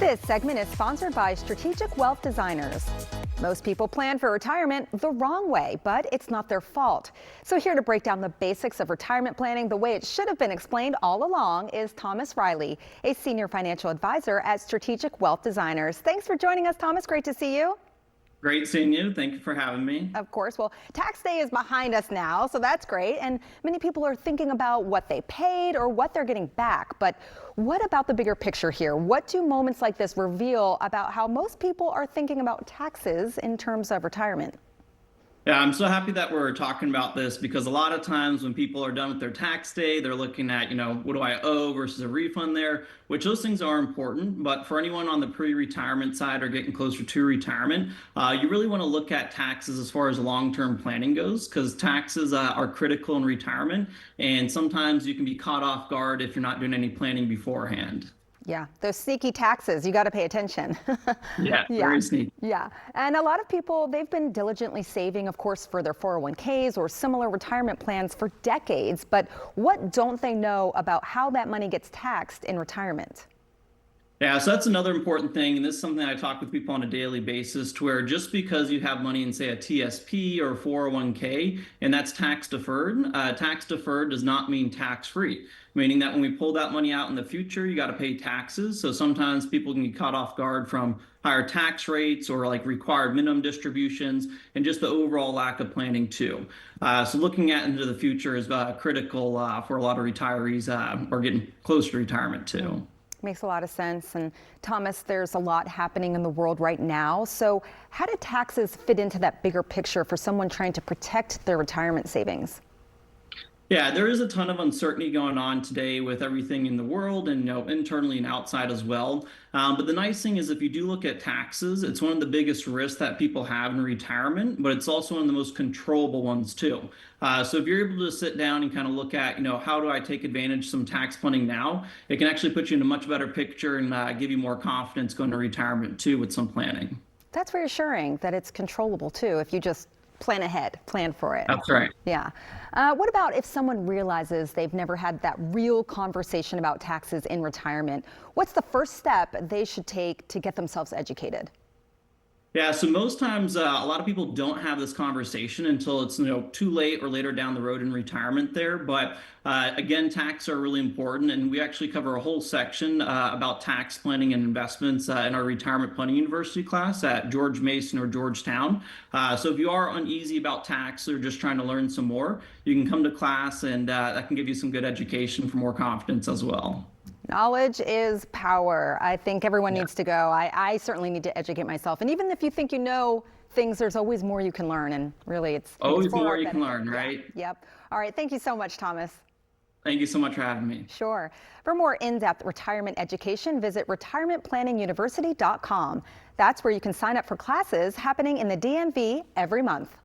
This segment is sponsored by Strategic Wealth Designers. Most people plan for retirement the wrong way, but it's not their fault. So here to break down the basics of retirement planning the way it should have been explained all along is Thomas Riley, a senior financial advisor at Strategic Wealth Designers. Thanks for joining us, Thomas. Great to see you. Great seeing you. Thank you for having me. Of course. Well, tax day is behind us now, so that's great. And many people are thinking about what they paid or what they're getting back. But what about the bigger picture here? What do moments like this reveal about how most people are thinking about taxes in terms of retirement? Yeah, I'm so happy that we're talking about this because a lot of times when people are done with their tax day, they're looking at, what do I owe versus a refund there, which those things are important. But for anyone on the pre-retirement side or getting closer to retirement, you really want to look at taxes as far as long-term planning goes, because taxes are critical in retirement. And sometimes you can be caught off guard if you're not doing any planning beforehand. Yeah, those sneaky taxes, you got to pay attention. Yeah, very sneaky. Yeah, and a lot of people, they've been diligently saving, of course, for their 401ks or similar retirement plans for decades. But what don't they know about how that money gets taxed in retirement? Yeah, so that's another important thing, and this is something I talk with people on a daily basis, to where just because you have money in, say, a TSP or a 401k, and that's tax deferred does not mean tax free, meaning that when we pull that money out in the future, you got to pay taxes. So sometimes people can get caught off guard from higher tax rates or like required minimum distributions and just the overall lack of planning too. So looking at into the future is critical for a lot of retirees or getting close to retirement too. Makes a lot of sense. And Thomas, there's a lot happening in the world right now. So how do taxes fit into that bigger picture for someone trying to protect their retirement savings? Yeah, there is a ton of uncertainty going on today with everything in the world and internally and outside as well. But the nice thing is if you do look at taxes, it's one of the biggest risks that people have in retirement, but it's also one of the most controllable ones too. So if you're able to sit down and kind of look at, how do I take advantage of some tax planning now, it can actually put you in a much better picture and give you more confidence going to retirement too with some planning. That's reassuring that it's controllable too if you just plan ahead, plan for it. That's right. Yeah. What about if someone realizes they've never had that real conversation about taxes in retirement? What's the first step they should take to get themselves educated? Yeah, so most times a lot of people don't have this conversation until it's too late or later down the road in retirement there. But again, tax are really important, and we actually cover a whole section about tax planning and investments in our retirement planning university class at George Mason or Georgetown. So if you are uneasy about tax or just trying to learn some more, you can come to class, and that can give you some good education for more confidence as well. Knowledge is power. I think everyone needs to go. I certainly need to educate myself. And even if you think you know things, there's always more you can learn. And really, it's always for more our you can benefit. learn, right? Yep. All right. Thank you so much, Thomas. Thank you so much for having me. Sure. For more in-depth retirement education, visit retirementplanninguniversity.com. That's where you can sign up for classes happening in the DMV every month.